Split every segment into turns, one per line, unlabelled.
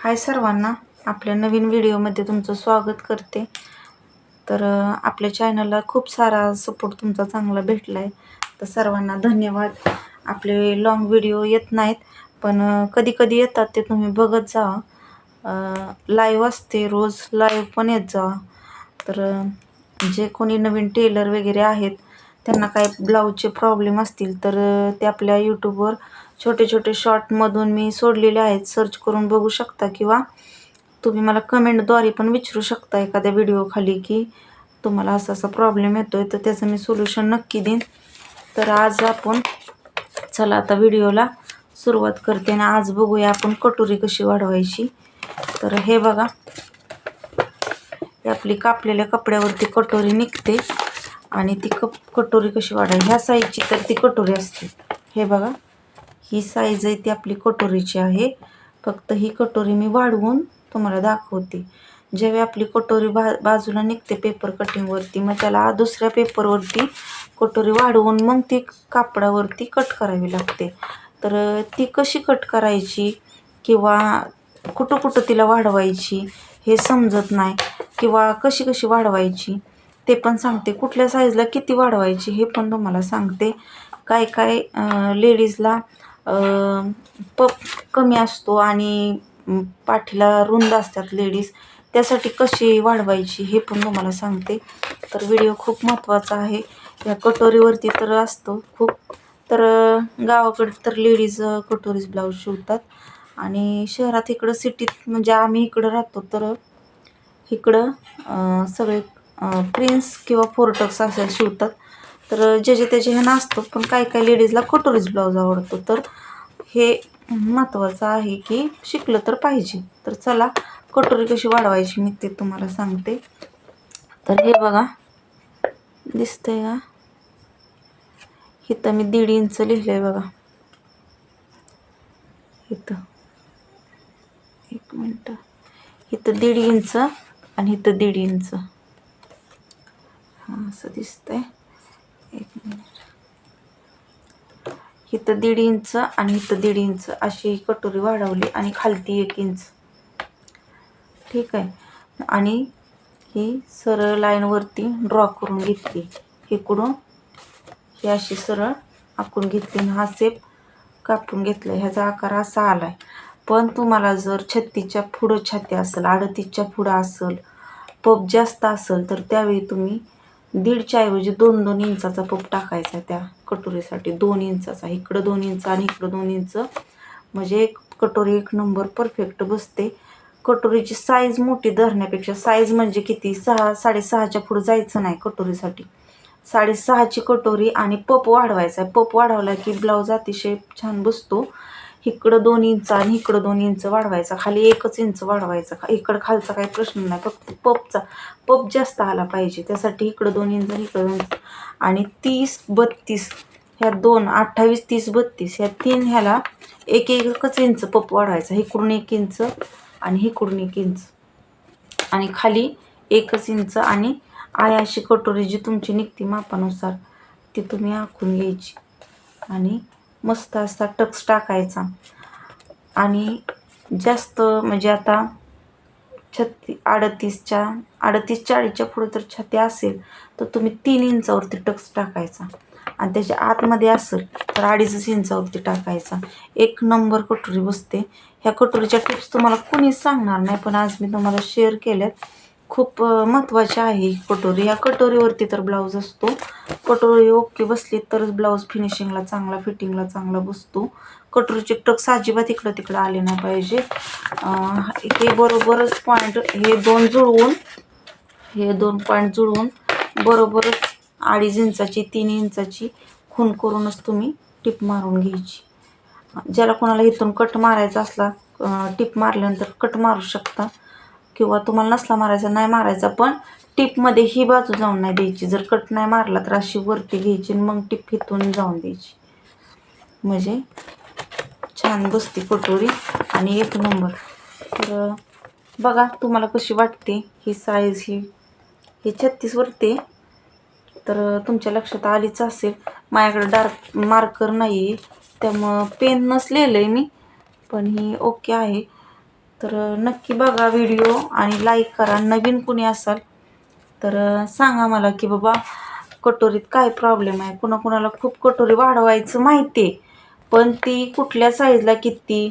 हाय सर्वांना, आपल्या नवीन व्हिडिओमध्ये तुमचं स्वागत करते. तर आपल्या चॅनलला खूप सारा सपोर्ट तुमचा चांगला भेटला आहे, तर सर्वांना धन्यवाद. आपले लॉंग व्हिडिओ येत नाहीत, पण कधी कधी येतात, ते तुम्ही बघत जा. लाईव्ह असते रोज, लाईव्ह पण येत जा. तर जे कोणी नवीन टेलर वगैरे आहेत, त्यांना काय ब्लाऊजचे प्रॉब्लेम असतील तर ते आपल्या यूट्यूबवर छोटे छोटे शॉर्टमधून मी सोडलेले आहेत, सर्च करून बघू शकता. किंवा तुम्ही मला कमेंटद्वारे पण विचारू शकता एखाद्या व्हिडिओखाली की तुम्हाला असा असा प्रॉब्लेम येतो आहे, तर त्याचं मी सोल्युशन नक्की देईन. तर आज आपण चला आता व्हिडिओला सुरुवात करते आणि आज बघूया आपण कटोरी कशी वाढवायची. तर हे बघा, आपली कापलेल्या कपड्यावरती कटोरी निघते आणि ती कटोरी कशी वाढवायची, ह्या साईजची तर ती कटोरी असते. हे बघा, ही साईज आहे ती आपली कटोरीची आहे. फक्त ही कटोरी मी वाढवून तुम्हाला दाखवते. जेव्हा आपली कटोरी बाजूला निघते पेपर कटिंगवरती, मग त्याला दुसऱ्या पेपरवरती कटोरी वाढवून मग ती कापडावरती कट करावी लागते. तर ती कशी कट करायची किंवा कुठं कुठं तिला वाढवायची हे समजत नाही, किंवा कशी कशी वाढवायची ते पण सांगते. कुठल्या साईजला किती वाढवायची हे पण तुम्हाला सांगते. काय काय लेडीजला पप कमी असतो आणि पाठीला रुंद असतात लेडीज, त्यासाठी कशी वाढवायची हे पण तुम्हाला सांगते. तर व्हिडिओ खूप महत्त्वाचा आहे. या कटोरीवरती तर असतो खूप. तर गावाकडे तर लेडीज कटोरीज ब्लाऊज शिवतात आणि शहरात इकडं सिटीत म्हणजे आम्ही इकडं राहतो, तर इकडं सगळे प्रिन्स किंवा फोरटक्स असे शिवतात. तर जे त्याचे हे नसतं, पण काही काही लेडीजला कटोरीज ब्लाऊज आवडतो. तर हे महत्त्वाचं आहे की शिकलं तर पाहिजे. तर चला, कटोरी कशी वाढवायची मी ते तुम्हाला सांगते. तर हे बघा, दिसतंय का, इथं मी 1.5 इंच लिहिलं आहे बघा. इथं 1 मिनटं, इथं 1.5 इंच आणि इथं 1.5 इंच. हां, असं दिसतंय. 1 मिनिट, इथं 1.5 इंच आणि इथं 1.5 इंच अशी कटोरी वाढवली आणि खालती 1 इंच. ठीक आहे. आणि ही सरळ लाईनवरती ड्रॉ करून घेतली. इकडून ही अशी सरळ आखून घेतली आणि हा शेप कापून घेतला. ह्याचा आकार असा आला आहे. पण तुम्हाला जर 36च्या पुढं छाती असेल, 38च्या पुढं असेल, पप जास्त असेल, तर त्यावेळी तुम्ही 1.5च्या ऐवजी 2-2 इंचाचा पप टाकायचा त्या कटोरीसाठी. 2 इंचाचा, इकडं 2 इंच आणि इकडं 2 इंच, म्हणजे एक कटोरी 1 नंबर परफेक्ट बसते. कटोरीची साईज मोठी धरण्यापेक्षा, साईज म्हणजे किती, 6-6.5च्या पुढं जायचं नाही कटोरीसाठी. 6.5ची कटोरी आणि पप वाढवायचा आहे. पप वाढवला की ब्लाऊज अतिशय छान बसतो. इकडं 2 इंच आणि इकडं 2 इंच वाढवायचा, खाली 1 इंच वाढवायचा. इकडं खालचा काही प्रश्न नाही, फक्त पप जास्त आला पाहिजे. त्यासाठी इकडं 2 इंच आणि इकडं 2 इंच. आणि 30-32 ह्या 2, 28, 30, 32 ह्या 3 ह्याला 1-1 इंच पप वाढवायचा. इकडून 1 इंच आणि इकडून 1 इंच आणि खाली 1 इंच. आणि अशी कटोरी जी तुमची निघती मापानुसार ती तुम्ही आखून घ्यायची आणि मस्त असा टक्स टाकायचा. आणि जास्त म्हणजे आता 38-40च्या पुढे तर छाती असेल, तर तुम्ही 3 इंचावरती टक्स टाकायचा. आणि त्याच्या आतमध्ये असेल तर 2.5 इंचावरती टाकायचा. 1 नंबर कटोरी बसते. ह्या कटोरीच्या टिप्स तुम्हाला कोणीच सांगणार नाही, पण आज मी तुम्हाला शेअर केल्यात. खूप महत्त्वाची आहे ही कटोरी. या कटोरीवरती तर ब्लाऊज असतो. कटोरी ओके बसली तरच ब्लाऊज फिनिशिंगला चांगला, फिटिंगला चांगला बसतो. कटोरीचे टक्स अजिबात इकडं तिकडं आले नाही पाहिजे. हे बरोबरच पॉईंट, हे 2 पॉईंट जुळवून बरोबरच 2.5 इंचाची 3 इंचाची खूण करूनच तुम्ही टिप मारून घ्यायची. ज्याला कोणाला इथून कट मारायचा असला, टिप मारल्यानंतर कट मारू शकता, किंवा तुम्हाला नसला मारायचा नाही मारायचा, पण टिपमध्ये ही बाजू जाऊन नाही द्यायची. जर कट नाही मारला तर अशी वरती घ्यायची आणि मग टिप इथून जाऊन द्यायची, म्हणजे छान बसते कटोरी आणि 1 नंबर. तर बघा तुम्हाला कशी वाटते ही साईज. ही 36वरती, तर तुमच्या लक्षात आलीच असेल. माझ्याकडे डार्क मार्कर नाही आहे, त्यामुळं पेन नसलेलं आहे मी, पण ही ओके आहे. तर नक्की बघा व्हिडिओ आणि लाईक करा. नवीन कुणी असाल तर सांगा मला की बाबा कटोरीत काय प्रॉब्लेम आहे. कुणाकुणाला खूप कटोरी वाढवायचं माहिती आहे, पण ती कुठल्या साईजला किती,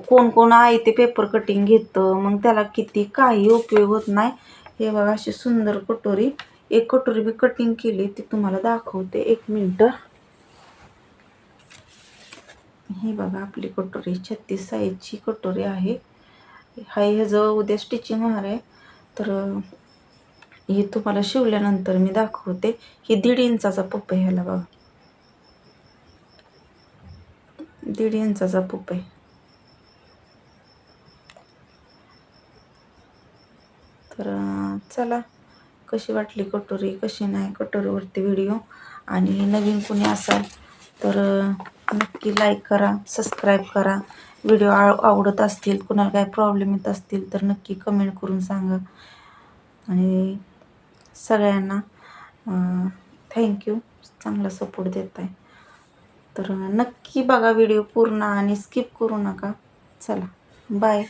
कोण कोण आहे ते पेपर कटिंग घेतं, मग त्याला किती काही उपयोग होत नाही. हे बघा अशी सुंदर कटोरी, एक कटोरी मी कटिंग केली ती तुम्हाला दाखवते, 1 मिनटं. ही बघा आपली कटोरी 36 साईजची कटोरी आहे. हाय ह्याचं उद्या स्टिचिंग होणार आहे, तर हे तुम्हाला शिवल्यानंतर मी दाखवते. ही 1.5 इंचाचा पप्पा आहे, ह्याला बघा 1.5 इंचाचा पप्पा आहे. तर चला, कशी वाटली कटोरी, कशी नाही कटोरीवरती व्हिडिओ. आणि नवीन कोणी असाल तर नक्की लाईक करा, सबस्क्राईब करा. व्हिडिओ आवडत असतील, कुणाला काय प्रॉब्लेम येत असतील तर नक्की कमेंट करून सांगा. आणि सगळ्यांना थँक्यू, चांगला सपोर्ट देत आहे. तर नक्की बघा व्हिडिओ पूर्ण आणि स्किप करू नका. चला, बाय.